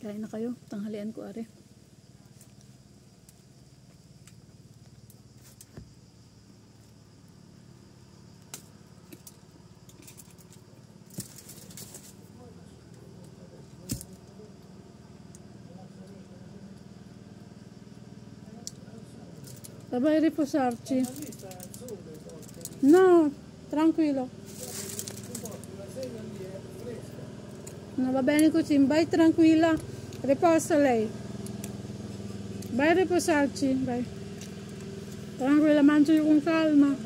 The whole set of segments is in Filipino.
Kain na kayo. Tanghalian ko are. Vai riposarci. No, tranquillo. No, va bene così, vai tranquilla. Riposa lei. Vai a riposarci, vai. Tranquilla, mangi con calma. Il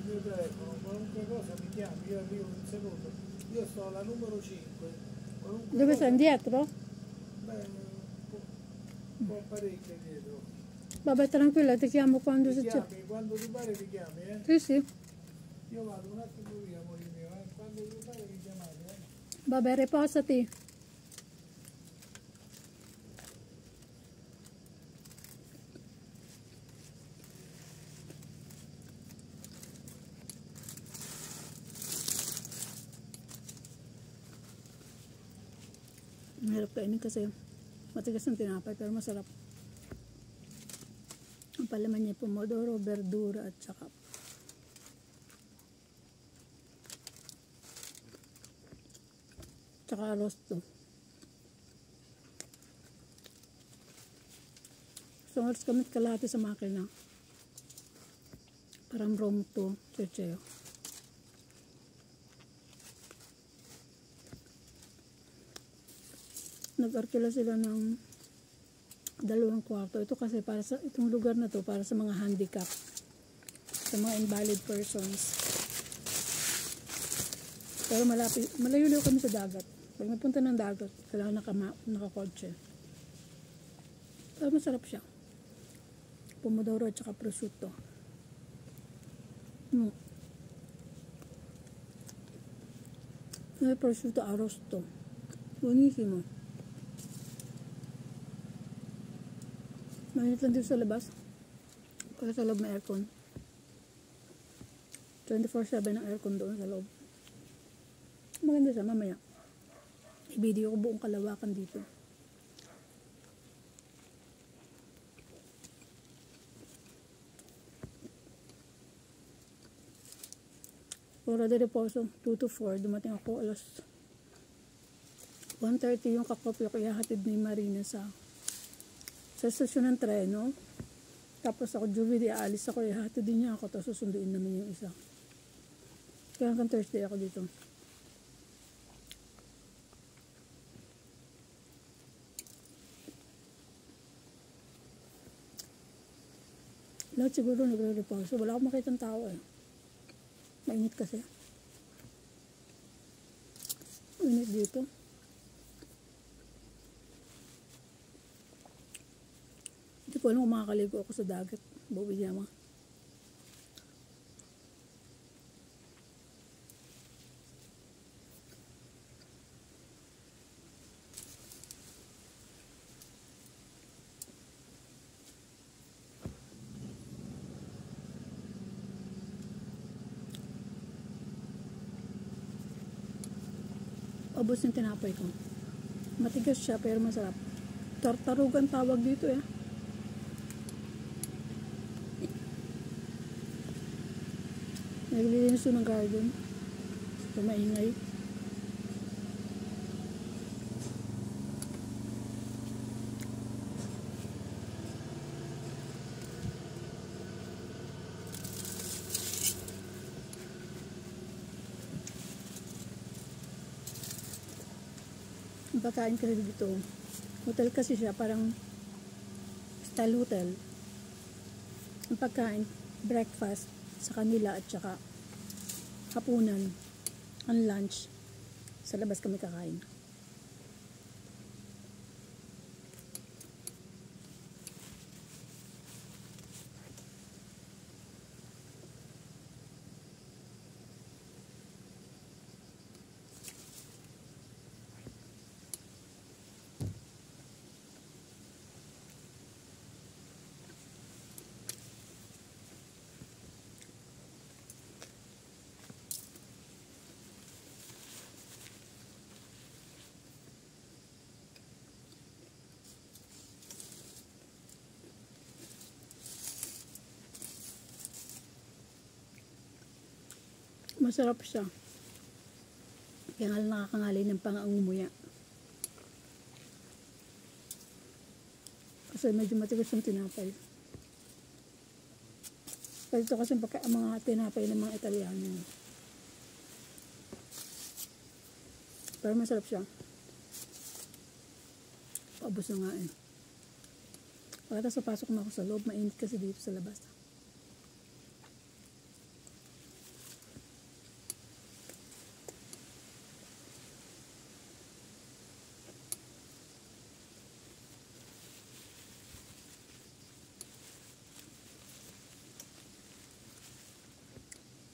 mio telefono, qualunque cosa mi chiami, io arrivo in un secondo. Io sto alla numero 5. Dove sei indietro? Beh, un po' parecchio dietro. Vabbè, tranquilla, ti chiamo quando Ti c'è. chiami, quando ti pare ti chiami, eh? Sì, sì. Io vado un attimo via, amore mio, eh? Quando ti pare mi chiamate, eh? Vabbè, riposati. Mahirap kainin kasi matigas ng tinapay pero masarap. Ang palaman niya pomodoro, verdura at tsaka arrosto. So, oras kami kalahati sa makina. Parang wrong to, checheyo. Nag-arkila sila ng 2 kwarto. Ito kasi para sa itong lugar na to para sa mga handicap, sa mga invalid persons. Pero malayo-layo kami sa dagat. Pag napunta ng dagat, kailangan nakakotse. Pero masarap siya. Pomodoro at saka prosciutto. Prosciutto arrosto. Buonissimo. Mainit lang dito sa labas. Para sa loob may aircon. 24/7 ang aircon doon sa loob. Maganda siya mamaya. I-video ko buong kalawakan dito. Ora de reposo, 2 to 4. Dumating ako alas 1:30 yung kakopya ko ihahatid ni Marina sa stasyon ng treno. Tapos ako, Juvie, aalis ako, ihatid din niya ako, tapos susunduin naman yung isa. Kaya hanggang Thursday ako dito. Lahat siguro nagre-reposo. Wala akong makitang tao eh. Mainit kasi. Mainit dito. Hindi ko alam kung makakaligo ako sa dagat. Buwi niya mga. Ubos yung tinapay ko. Matigas siya pero masarap. Tartarugan tawag dito eh. Naglilinis ko ng garden. Ito maingay. Ang pagkain kasi dito, hotel kasi siya, parang style hotel. Ang pagkain, breakfast sa kanila at saka hapunan, ang lunch, sa labas kami kakain. Masarap siya. Kaya nga nakakangalay ng pangangumuya. Kasi medyo matigas yung tinapay. Kasi ito kasi mga tinapay ng mga Italiano. Pero masarap siya. Paubos na nga eh. Pagkatapos pasok na ako sa loob, mainit kasi dito sa labas.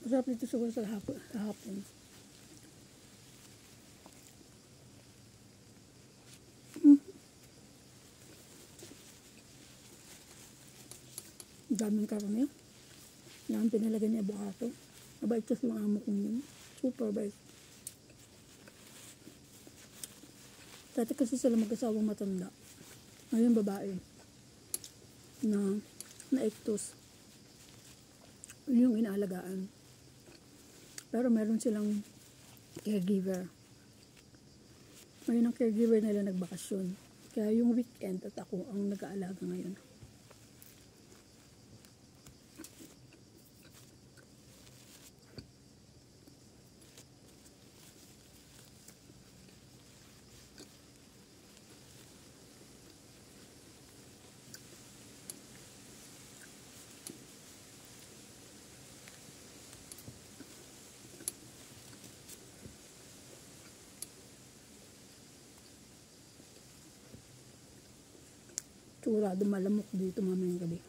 Masarap dito siguro sa hapon. Daming karne. Yan, pinalagyan niya buhato. Mabait kasi yung amo kong yun. Super bait. Dati kasi sila mag-asawang matanda. Ngayon babae. Na ectus. Yun yung inaalagaan. Pero meron silang caregiver. Ngayon ang caregiver nila nagbakasyon. Kaya yung weekend at ako ang nag-aalaga ngayon. Sigurado malamok dito mamayang gabi.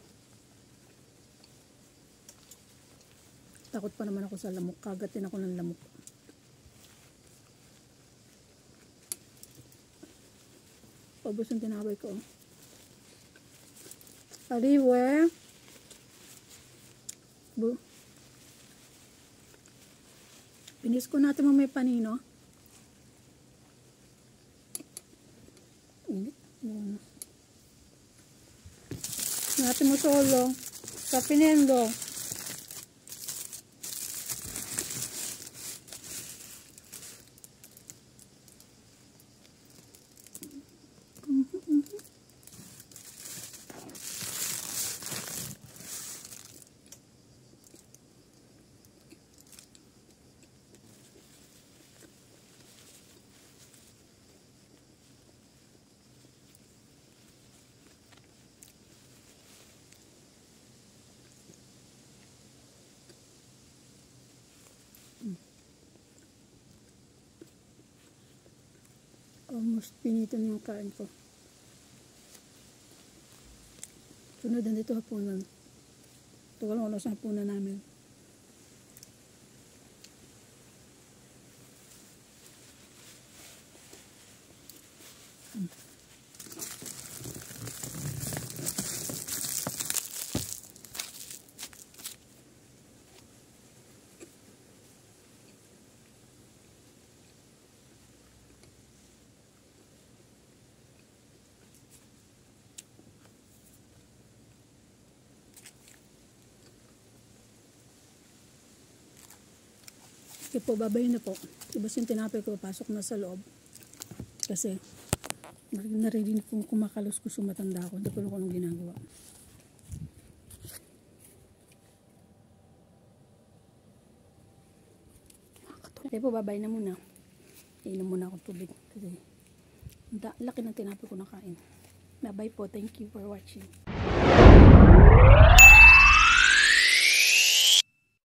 Takot pa naman ako sa lamok. Kagatin ako ng lamok. Paubos yung tinapay ko. Ariwe. Pinis ko natin mamay panino. Natin mo solo. Sa pinendo. Almost pinito na yung kain ko. Sunod na dito hapunan. Ito walang oras na hapunan namin. Okay po, babay na po. Ibas yung tinapay ko, pasok na sa loob. Kasi, narinig kong kumakaluskos yung matanda ko. Hindi ko lang anong ginagawa. Okay po, babay na muna. Inom muna akong tubig. Kasi, laki ng tinapay ko nakain. Babay po, thank you for watching.